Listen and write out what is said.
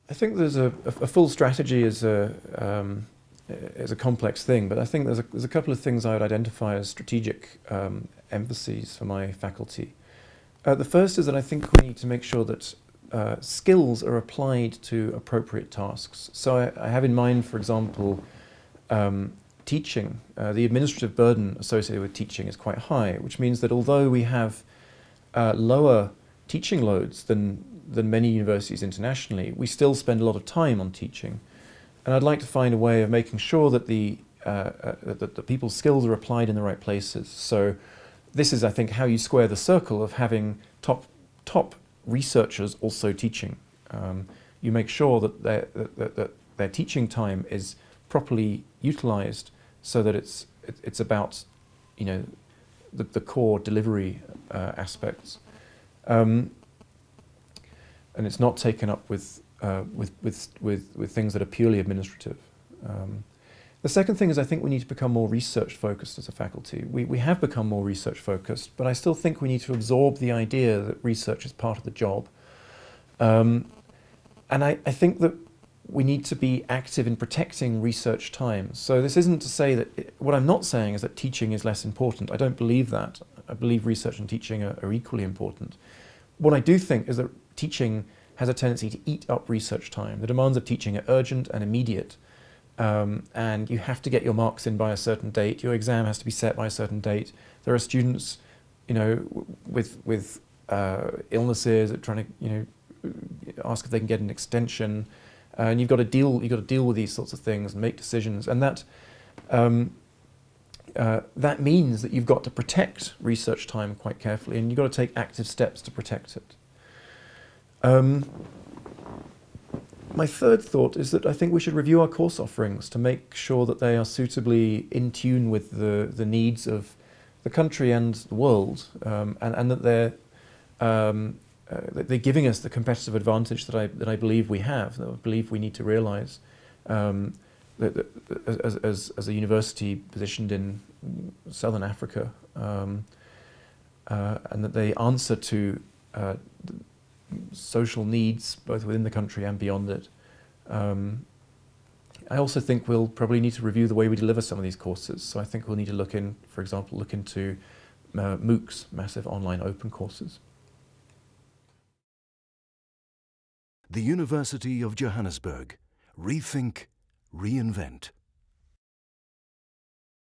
I think there's a full strategy is a complex thing, but I think there's a couple of things I would identify as strategic emphases for my faculty. The first is that I think we need to make sure that skills are applied to appropriate tasks. So I have in mind, for example, teaching. The administrative burden associated with teaching is quite high, which means that although we have lower teaching loads than many universities internationally, we still spend a lot of time on teaching. And I'd like to find a way of making sure that that the people's skills are applied in the right places. So this is, I think, how you square the circle of having top researchers also teaching. You make sure that their teaching time is properly utilized so that it's about, you know, the core delivery aspects. And it's not taken up with things that are purely administrative. The second thing is I think we need to become more research focused as a faculty. We have become more research focused, but I still think we need to absorb the idea that research is part of the job. And I think that we need to be active in protecting research time. So this isn't to say that, what I'm not saying is that teaching is less important. I don't believe that. I believe research and teaching are equally important. What I do think is that teaching has a tendency to eat up research time. The demands of teaching are urgent and immediate, and you have to get your marks in by a certain date. Your exam has to be set by a certain date. There are students, you know, with illnesses that are trying to, you know, ask if they can get an extension, and you've got to deal with these sorts of things and make decisions, and that that means that you've got to protect research time quite carefully, and you've got to take active steps to protect it. My third thought is that I think we should review our course offerings to make sure that they are suitably in tune with the needs of the country and the world, and that they're giving us the competitive advantage that I believe we have, that I believe we need to realise, as a university positioned in Southern Africa, and that they answer to social needs both within the country and beyond it. I also think we'll probably need to review the way we deliver some of these courses. So I think we'll need to for example, look into MOOCs, massive online open courses. The University of Johannesburg. Rethink, reinvent.